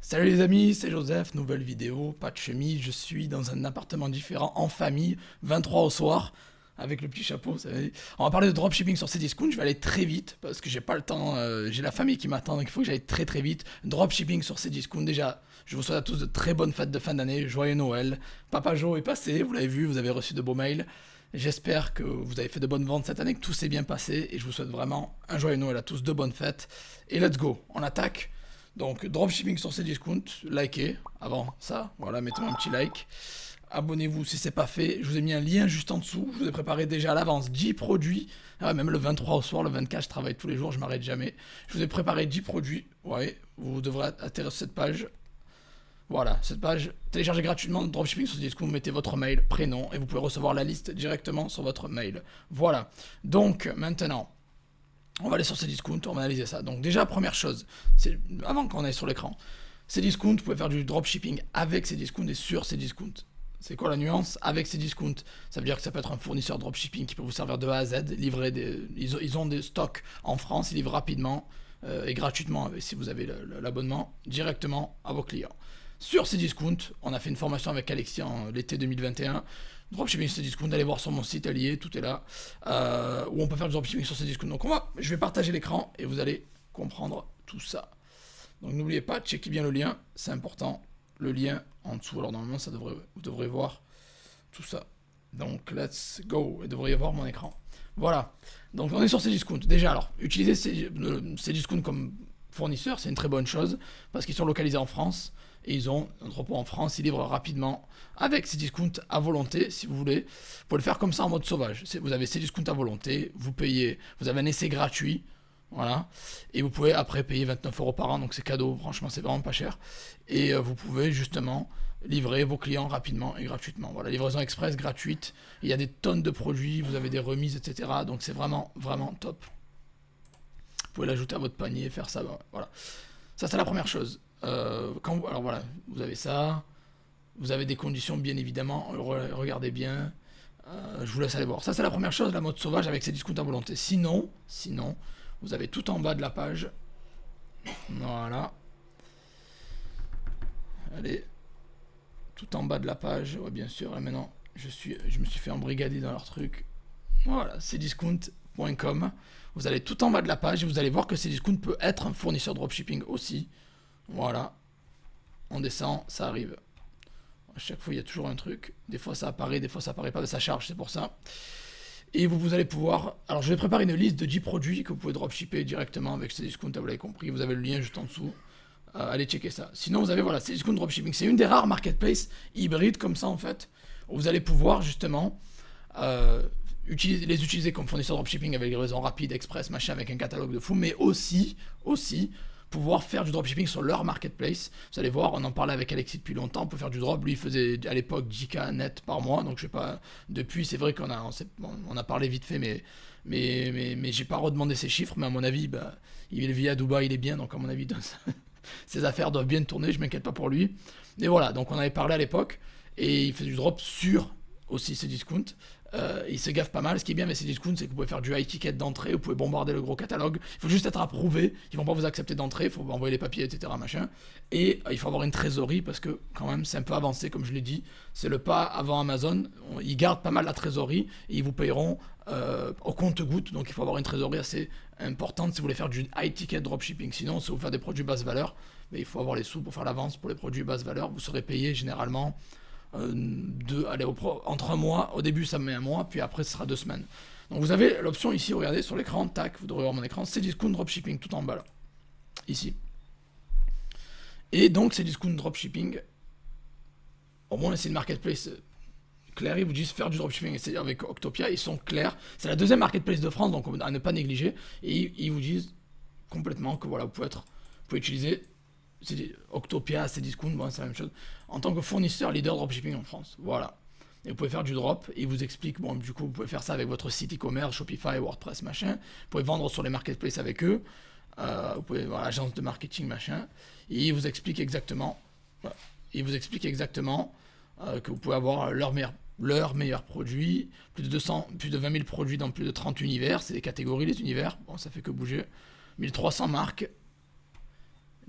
Salut les amis, c'est Joseph, nouvelle vidéo, pas de chemise, je suis dans un appartement différent, en famille, 23 au soir, avec le petit chapeau, vous savez. On va parler de dropshipping sur Cdiscount, je vais aller très vite, parce que j'ai pas le temps, j'ai la famille qui m'attend, donc il faut que j'aille très très vite. Dropshipping sur Cdiscount, déjà, je vous souhaite à tous de très bonnes fêtes de fin d'année, joyeux Noël. Papa Joe est passé, vous l'avez vu, vous avez reçu de beaux mails. J'espère que vous avez fait de bonnes ventes cette année, que tout s'est bien passé, et je vous souhaite vraiment un joyeux Noël à tous, de bonnes fêtes. Et let's go, on attaque. Donc, dropshipping sur Cdiscount, likez avant ça, voilà, mettez-moi un petit like. Abonnez-vous si c'est pas fait. Je vous ai mis un lien juste en dessous. Je vous ai préparé déjà à l'avance 10 produits. Ah, même le 23 au soir, le 24, je travaille tous les jours, je m'arrête jamais. Je vous ai préparé 10 produits. Ouais, vous devrez atterrir sur cette page. Voilà, cette page, téléchargez gratuitement dropshipping sur Cdiscount, vous mettez votre mail, prénom, et vous pouvez recevoir la liste directement sur votre mail. Voilà. Donc, maintenant, on va aller sur Cdiscount, on va analyser ça. Donc déjà, première chose, c'est avant qu'on aille sur l'écran, Cdiscount, vous pouvez faire du dropshipping avec Cdiscount et sur Cdiscount. C'est quoi la nuance? Avec Cdiscount, ça veut dire que ça peut être un fournisseur dropshipping qui peut vous servir de A à Z, livrer ils ont des stocks en France, ils livrent rapidement et gratuitement, si vous avez l'abonnement, directement à vos clients. Sur Cdiscount, on a fait une formation avec Alexis en l'été 2021. Dropshipping sur Cdiscount, allez voir sur mon site allié, tout est là. Où on peut faire du dropshipping sur Cdiscount. Donc je vais partager l'écran et vous allez comprendre tout ça. Donc n'oubliez pas, checkez bien le lien, c'est important. Le lien en dessous, alors normalement vous devrez voir tout ça. Donc let's go, vous devriez voir mon écran. Voilà, donc on est sur Cdiscount. Déjà alors, utiliser Cdiscount comme fournisseur, c'est une très bonne chose, parce qu'ils sont localisés en France, et ils ont un entrepôt en France, ils livrent rapidement, avec Cdiscount à volonté, si vous voulez. Vous pouvez le faire comme ça en mode sauvage. Vous avez Cdiscount à volonté, vous payez, vous avez un essai gratuit, voilà. Et vous pouvez après payer 29 € par an, donc c'est cadeau, franchement c'est vraiment pas cher. Et vous pouvez justement livrer vos clients rapidement et gratuitement. Voilà, livraison express gratuite. Il y a des tonnes de produits, vous avez des remises, etc. Donc c'est vraiment, vraiment top. Vous pouvez l'ajouter à votre panier, faire ça, voilà. Ça c'est la première chose. Alors voilà, vous avez ça. Vous avez des conditions bien évidemment, regardez bien. Je vous laisse aller voir. Ça c'est la première chose, la mode sauvage avec ses discounts à volonté. Sinon, vous avez tout en bas de la page. Voilà. Allez, tout en bas de la page. Ouais, bien sûr. Et maintenant, je me suis fait embrigader dans leur truc. Voilà, cdiscount.com. Vous allez tout en bas de la page et vous allez voir que Cdiscount peut être un fournisseur dropshipping aussi. Voilà. On descend, ça arrive. À chaque fois, il y a toujours un truc. Des fois, ça apparaît, des fois, ça apparaît pas. Ça charge, c'est pour ça. Et vous allez pouvoir. Alors, je vais préparer une liste de 10 produits que vous pouvez dropshipper directement avec Cdiscount. Vous l'avez compris. Vous avez le lien juste en dessous. Allez checker ça. Sinon, vous avez voilà, Cdiscount Dropshipping. C'est une des rares marketplaces hybrides comme ça en fait, où vous allez pouvoir justement les utiliser comme fournisseur dropshipping avec des livraisons rapides, express, machin, avec un catalogue de fou, mais aussi pouvoir faire du dropshipping sur leur marketplace. Vous allez voir, on en parlait avec Alexis depuis longtemps, on peut faire du drop. Lui, il faisait à l'époque 10K net par mois, donc je sais pas. Depuis, c'est vrai on a parlé vite fait, mais j'ai pas redemandé ses chiffres, mais à mon avis, bah, il vit à Dubaï, il est bien, donc à mon avis, ses affaires doivent bien tourner, je m'inquiète pas pour lui. Et voilà, donc on avait parlé à l'époque, et il fait du drop sur aussi Cdiscount. Il se gaffe pas mal. Ce qui est bien avec Cdiscount, c'est que vous pouvez faire du high ticket d'entrée, vous pouvez bombarder le gros catalogue. Il faut juste être approuvé. Ils vont pas vous accepter d'entrée, il faut vous envoyer les papiers, etc. Machin. Et il faut avoir une trésorerie parce que quand même c'est un peu avancé, comme je l'ai dit. C'est le pas avant Amazon. Ils gardent pas mal la trésorerie et ils vous payeront au compte-goutte. Donc il faut avoir une trésorerie assez importante si vous voulez faire du high ticket dropshipping. Sinon, si vous faites des produits basse valeur, mais il faut avoir les sous pour faire l'avance pour les produits basse valeur. Vous serez payé généralement entre un mois. Au début, ça met un mois, puis après, ce sera 2 semaines. Donc vous avez l'option ici, regardez sur l'écran, tac, vous devrez voir mon écran, c'est Cdiscount Dropshipping tout en bas là, ici. Et donc c'est Cdiscount Dropshipping, au moins c'est une marketplace claire, ils vous disent faire du dropshipping avec Octopia, ils sont clairs. C'est la deuxième marketplace de France, donc à ne pas négliger. Et ils vous disent complètement que voilà, vous pouvez utiliser Octopia, Cdiscount, bon, c'est la même chose, en tant que fournisseur leader dropshipping en France. Voilà. Et vous pouvez faire du drop, et ils vous expliquent, bon, du coup, vous pouvez faire ça avec votre site e-commerce, Shopify, WordPress, machin. Vous pouvez vendre sur les marketplaces avec eux. Vous pouvez voir l'agence de marketing, machin. Et ils vous expliquent exactement, voilà. Ils vous expliquent exactement que vous pouvez avoir leurs meilleurs produits, plus de 20 000 produits dans plus de 30 univers, c'est des catégories les univers, bon ça fait que bouger, 1300 marques,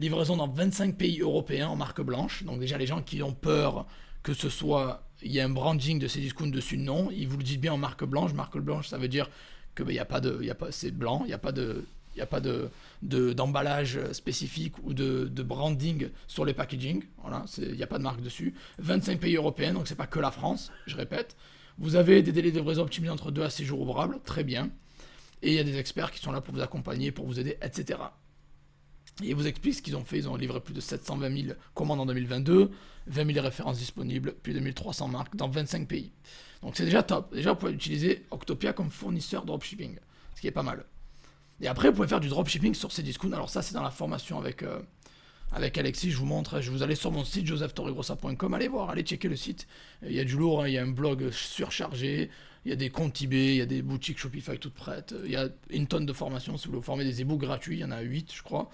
livraison dans 25 pays européens en marque blanche. Donc déjà les gens qui ont peur que ce soit, il y a un branding de Cdiscount dessus, non, ils vous le disent bien en marque blanche. Marque blanche, ça veut dire que il y a pas de, y a pas, c'est blanc, il n'y a pas de, il n'y a pas d'emballage spécifique ou de branding sur les packaging. Voilà, il n'y a pas de marque dessus. 25 pays européens, donc c'est pas que la France, je répète. Vous avez des délais de livraison optimisés entre 2 à 6 jours ouvrables, très bien. Et il y a des experts qui sont là pour vous accompagner, pour vous aider, etc. Et ils vous expliquent ce qu'ils ont fait. Ils ont livré plus de 720 000 commandes en 2022, 20 000 références disponibles, plus de 1300 marques dans 25 pays. Donc c'est déjà top. Déjà, vous pouvez utiliser Octopia comme fournisseur dropshipping, ce qui est pas mal. Et après, vous pouvez faire du dropshipping sur Cdiscount. Alors ça, c'est dans la formation avec Alexis, je vous montre. Je vous allez sur mon site, josephtorregrossa.com. Allez voir, allez checker le site. Il y a du lourd, hein, il y a un blog surchargé, il y a des comptes eBay, il y a des boutiques Shopify toutes prêtes. Il y a une tonne de formations. Si vous voulez vous former des e-books gratuits, il y en a 8, je crois.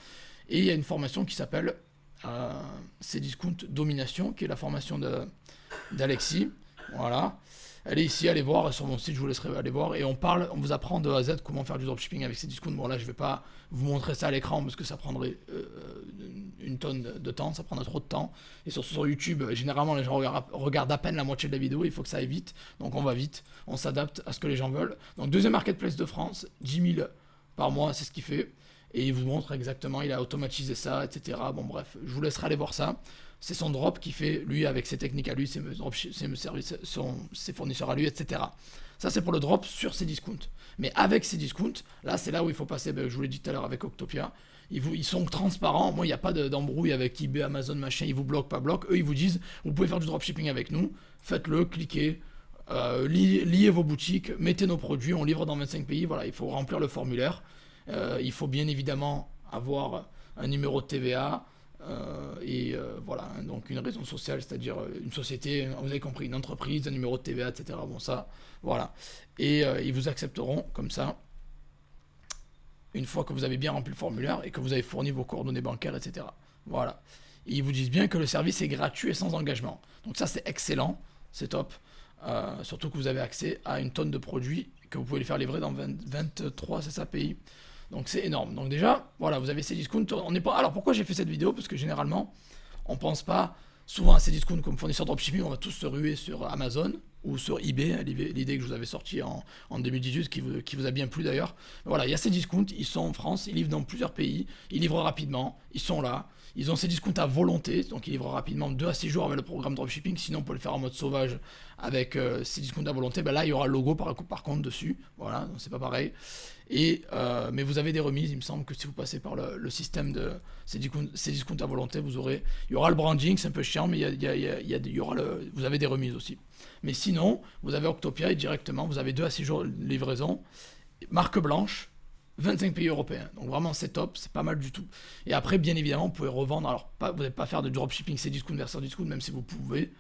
Et il y a une formation qui s'appelle Cdiscount Domination, qui est la formation d'Alexis. Voilà. Allez ici, allez voir sur mon site, je vous laisserai aller voir. Et on vous apprend de A à Z comment faire du dropshipping avec Cdiscount. Bon, là, je ne vais pas vous montrer ça à l'écran parce que ça prendrait une tonne de temps, ça prendrait trop de temps. Et sur YouTube, généralement, les gens regardent à peine la moitié de la vidéo, il faut que ça aille vite. Donc on va vite, on s'adapte à ce que les gens veulent. Donc deuxième marketplace de France, 10 000 par mois, c'est ce qu'il fait. Et il vous montre exactement, il a automatisé ça, etc. Bon bref, je vous laisserai aller voir ça. C'est son drop qui fait, lui, avec ses techniques à lui, ses fournisseurs à lui, etc. Ça, c'est pour le drop sur Cdiscount. Mais avec Cdiscount, là, c'est là où il faut passer, je vous l'ai dit tout à l'heure avec Octopia, ils sont transparents. Moi, il n'y a pas d'embrouille avec eBay, Amazon, machin, ils vous bloquent, pas bloquent. Eux, ils vous disent, vous pouvez faire du dropshipping avec nous, faites-le, cliquez, liez vos boutiques, mettez nos produits, on livre dans 25 pays. Voilà, il faut remplir le formulaire. Il faut bien évidemment avoir un numéro de TVA, voilà, donc une raison sociale, c'est-à-dire une société, vous avez compris, une entreprise, un numéro de TVA, etc. Bon, ça, voilà. Et ils vous accepteront comme ça, une fois que vous avez bien rempli le formulaire et que vous avez fourni vos coordonnées bancaires, etc. Voilà. Et ils vous disent bien que le service est gratuit et sans engagement. Donc ça, c'est excellent, c'est top. Surtout que vous avez accès à une tonne de produits que vous pouvez les faire livrer dans 23 pays. Donc c'est énorme. Donc déjà, voilà, vous avez Cdiscount. Alors pourquoi j'ai fait cette vidéo? Parce que généralement, on pense pas souvent à Cdiscount comme fournisseur dropshipping. On va tous se ruer sur Amazon ou sur eBay, l'idée que je vous avais sortie en 2018, qui vous a bien plu d'ailleurs. Voilà, il y a Cdiscount, ils sont en France, ils livrent dans plusieurs pays, ils livrent rapidement, ils sont là. Ils ont Cdiscount à volonté, donc ils livrent rapidement 2 à 6 jours avec le programme dropshipping. Sinon, on peut le faire en mode sauvage avec Cdiscount à volonté. Ben là, il y aura le logo par contre dessus. Voilà, donc c'est pas pareil. Mais vous avez des remises. Il me semble que si vous passez par le système de Cdiscount à volonté, il y aura le branding, c'est un peu chiant, mais vous avez des remises aussi. Mais sinon, vous avez Octopia et directement, vous avez 2 à 6 jours de livraison, marque blanche, 25 pays européens. Donc vraiment, c'est top, c'est pas mal du tout. Et après, bien évidemment, vous pouvez revendre. Alors, vous n'allez pas faire de dropshipping Cdiscount versus Cdiscount, même si vous pouvez.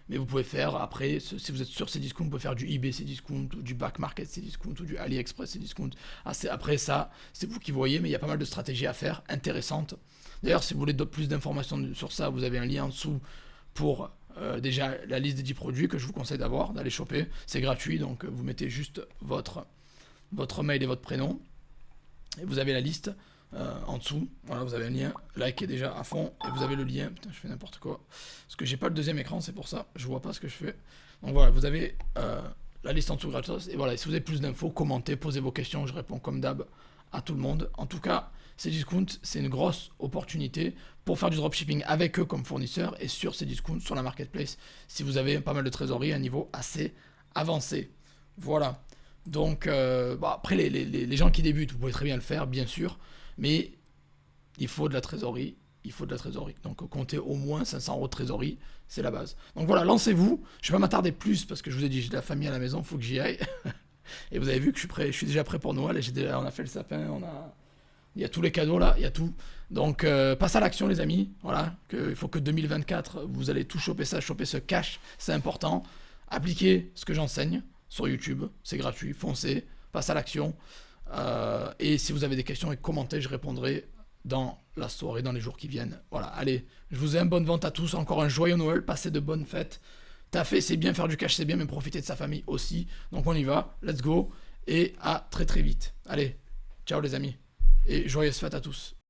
Mais vous pouvez faire, après, si vous êtes sur Cdiscount, vous pouvez faire du eBay Cdiscount, ou du back market Cdiscount, ou du AliExpress Cdiscount. Après ça, c'est vous qui voyez, mais il y a pas mal de stratégies à faire, intéressantes. D'ailleurs, si vous voulez plus d'informations sur ça, vous avez un lien en dessous pour déjà la liste des 10 produits que je vous conseille d'aller choper. C'est gratuit, donc vous mettez juste votre mail et votre prénom. Et vous avez la liste en dessous. Voilà, vous avez un lien. Likez déjà à fond. Et vous avez le lien. Putain, je fais n'importe quoi. Parce que j'ai pas le deuxième écran, c'est pour ça. Je vois pas ce que je fais. Donc voilà, vous avez la liste en dessous gratos. Et voilà, si vous avez plus d'infos, commentez, posez vos questions. Je réponds comme d'hab à tout le monde. En tout cas, Cdiscount, c'est une grosse opportunité pour faire du dropshipping avec eux comme fournisseur et sur Cdiscount, sur la marketplace, si vous avez pas mal de trésorerie à un niveau assez avancé. Voilà. Donc, après, les gens qui débutent, vous pouvez très bien le faire, bien sûr, mais il faut de la trésorerie. Donc, comptez au moins 500 € de trésorerie, c'est la base. Donc voilà, lancez-vous. Je vais pas m'attarder plus parce que je vous ai dit, j'ai de la famille à la maison, il faut que j'y aille. Et vous avez vu que je suis déjà prêt pour Noël. On a fait le sapin, il y a tous les cadeaux là, il y a tout. Donc, passe à l'action, les amis. Voilà, il faut que 2024, vous allez tout choper ce cash, c'est important. Appliquez ce que j'enseigne sur YouTube, c'est gratuit, foncez, passe à l'action. Et si vous avez des questions et commentez, je répondrai dans la soirée, dans les jours qui viennent. Voilà, allez, je vous aime, bonne vente à tous, encore un joyeux Noël, passez de bonnes fêtes. Taffer, c'est bien, faire du cash, c'est bien, mais profiter de sa famille aussi. Donc on y va, let's go, et à très très vite. Allez, ciao les amis, et joyeuses fêtes à tous.